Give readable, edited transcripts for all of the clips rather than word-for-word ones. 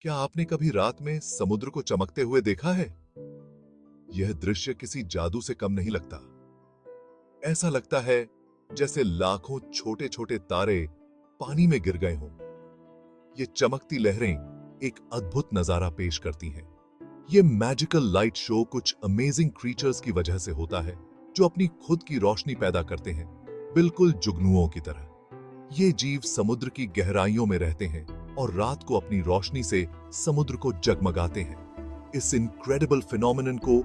क्या आपने कभी रात में समुद्र को चमकते हुए देखा है? यह दृश्य किसी जादू से कम नहीं लगता। ऐसा लगता है जैसे लाखों छोटे छोटे तारे पानी में गिर गए हों। ये चमकती लहरें एक अद्भुत नजारा पेश करती हैं। ये मैजिकल लाइट शो कुछ अमेजिंग क्रीचर्स की वजह से होता है, जो अपनी खुद की रोशनी पैदा करते हैं, बिल्कुल जुगनुओं की तरह। ये जीव समुद्र की गहराइयों में रहते हैं और रात को अपनी रोशनी से समुद्र को जगमगाते हैं। इस इनक्रेडिबल फिनोमिनन को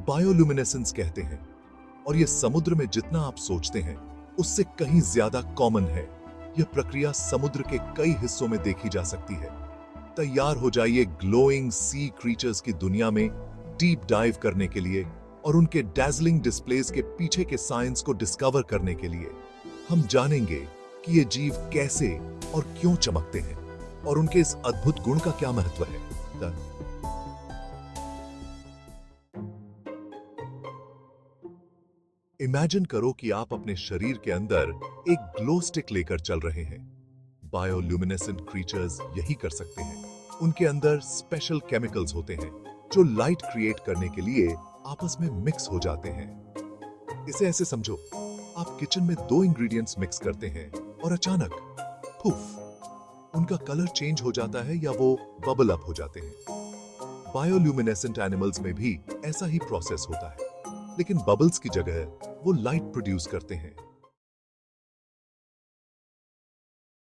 बायोल्यूमिनेसेंस कहते हैं और ये समुद्र में जितना आप सोचते हैं उससे कहीं ज्यादा कॉमन है। यह प्रक्रिया समुद्र के कई हिस्सों में देखी जा सकती है। तैयार हो जाइए ग्लोइंग सी क्रीचर्स की दुनिया में डीप डाइव करने के लिए और उनके डैज़लिंग डिस्प्लेस के पीछे के साइंस को डिस्कवर करने के लिए। हम जानेंगे कि ये जीव कैसे और क्यों चमकते हैं और उनके इस अद्भुत गुण का क्या महत्व है। इमेजिन करो कि आप अपने शरीर के अंदर एक ग्लो स्टिक लेकर चल रहे हैं। बायोल्यूमिनेसेंट क्रीचर्स यही कर सकते हैं। उनके अंदर स्पेशल केमिकल्स होते हैं जो लाइट क्रिएट करने के लिए आपस में मिक्स हो जाते हैं। इसे ऐसे समझो, आप किचन में दो इंग्रेडिएंट्स मिक्स करते हैं और अचानक पुफ, उनका कलर चेंज हो जाता है या वो बबल अप हो जाते हैं। बायोल्यूमिनेसेंट एनिमल्स में भी ऐसा ही प्रोसेस होता है, लेकिन बबल्स की जगह वो लाइट प्रोड्यूस करते हैं।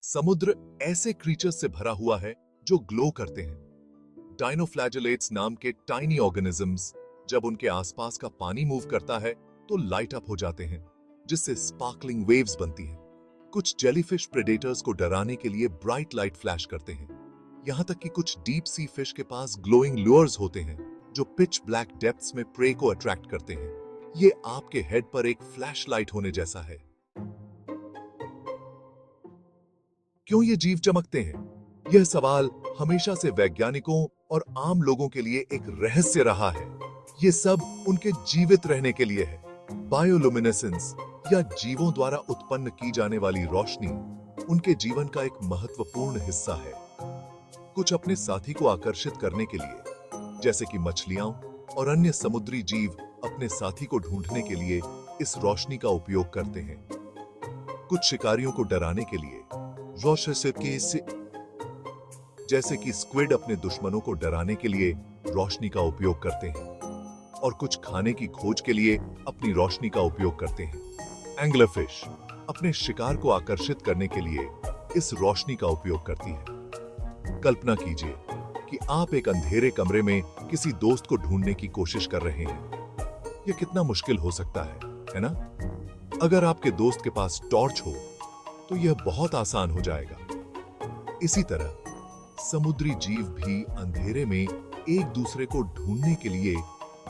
समुद्र ऐसे क्रीचर्स से भरा हुआ है जो ग्लो करते हैं। डाइनोफ्लैजेलेट्स नाम के टाइनी ऑर्गेनिजम्स जब उनके आसपास का पानी मूव करता है तो लाइट अप हो जाते हैं, जिससे स्पार्कलिंग वेव्स बनती हैं। कुछ जेलीफिश प्रेडेटर्स को डराने के लिए ब्राइट लाइट फ्लैश करते हैं। यहां तक कि कुछ डीप सी फिश के पास ग्लोइंग लुअर्स होते हैं जो पिच ब्लैक डेप्थ्स में प्रे को अट्रैक्ट करते हैं। ये आपके हेड पर एक फ्लैश लाइट होने जैसा है। क्यों ये जीव चमकते हैं? यह सवाल हमेशा से वैज्ञानिकों और आम लोगों के लिए एक रहस्य रहा है। ये सब उनके जीवित रहने के लिए है। बायोलुमिनेसेंस या जीवों द्वारा उत्पन्न की जाने वाली रोशनी उनके जीवन का एक महत्वपूर्ण हिस्सा है। कुछ अपने साथी को आकर्षित करने के लिए, जैसे कि मछलियां और अन्य समुद्री जीव अपने साथी को ढूंढने के लिए इस रोशनी का उपयोग करते हैं। कुछ शिकारियों को डराने के लिए रोशनी से, जैसे कि स्क्विड अपने दुश्मनों को डराने के लिए रोशनी का उपयोग करते हैं, और कुछ खाने की खोज के लिए अपनी रोशनी का उपयोग करते हैं। एंग्लरफिश अपने शिकार को आकर्षित करने के लिए इस रोशनी का उपयोग करती है। कल्पना कीजिए कि आप एक अंधेरे कमरे में किसी दोस्त को ढूंढने की कोशिश कर रहे हैं। यह कितना मुश्किल हो सकता है ना? अगर आपके दोस्त के पास टॉर्च हो तो यह बहुत आसान हो जाएगा। इसी तरह समुद्री जीव भी अंधेरे में एक दूसरे को ढूंढने के लिए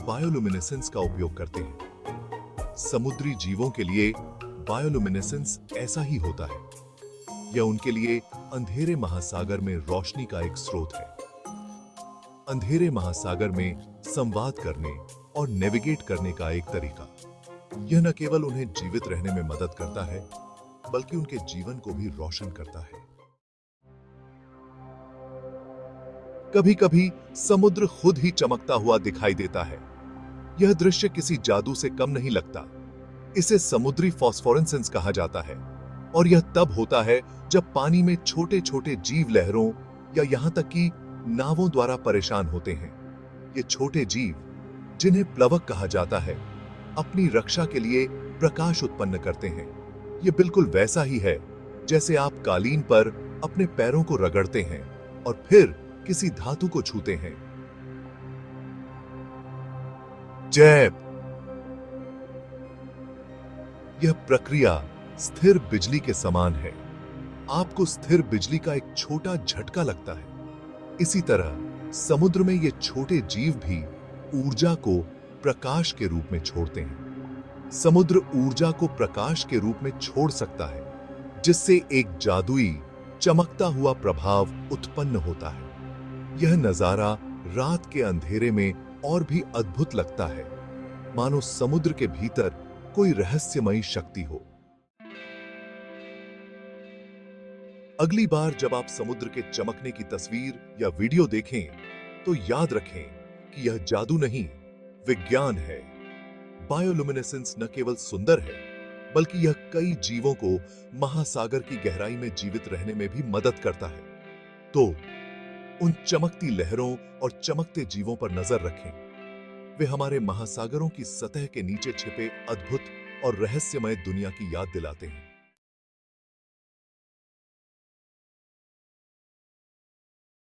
बायोलुमिनेसेंस का उपयोग करते हैं। समुद्री जीवों के लिए बायोलुमिनेसेंस ऐसा ही होता है। यह उनके लिए अंधेरे महासागर में रोशनी का एक स्रोत है। अंधेरे महासागर में संवाद करने और नेविगेट करने का एक तरीका। यह न केवल उन्हें जीवित रहने में मदद करता है, बल्कि उनके जीवन को भी रोशन करता है। कभी कभी समुद्र खुद ही चमकता हुआ दिखाई देता है। यह दृश्य किसी जादू से कम नहीं लगता। इसे समुद्री फॉस्फोरेसेंस कहा जाता है और यह तब होता है जब पानी में छोटे छोटे जीव लहरों या यहां तक कि नावों द्वारा परेशान होते हैं। ये छोटे जीव, जिन्हें प्लवक कहा जाता है, अपनी रक्षा के लिए प्रकाश उत्पन्न करते हैं। ये बिल्कुल वैसा ही है जैसे आप कालीन पर अपने पैरों को रगड़ते हैं और फिर किसी धातु को छूते हैं। जैब, यह प्रक्रिया स्थिर बिजली के समान है। आपको स्थिर बिजली का एक छोटा झटका लगता है। इसी तरह समुद्र में ये छोटे जीव भी ऊर्जा को प्रकाश के रूप में छोड़ते हैं। समुद्र ऊर्जा को प्रकाश के रूप में छोड़ सकता है, जिससे एक जादुई चमकता हुआ प्रभाव उत्पन्न होता है। यह नजारा रात के अंधेरे में और भी अद्भुत लगता है, मानो समुद्र के भीतर कोई रहस्यमयी शक्ति हो। अगली बार जब आप समुद्र के चमकने की तस्वीर या वीडियो देखें, तो याद रखें कि यह जादू नहीं, विज्ञान है। बायोलुमिनेसेंस न केवल सुंदर है, बल्कि यह कई जीवों को महासागर की गहराई में जीवित रहने में भी मदद करता है। तो उन चमकती लहरों और चमकते जीवों पर नजर रखें। वे हमारे महासागरों की सतह के नीचे छिपे अद्भुत और रहस्यमय दुनिया की याद दिलाते हैं।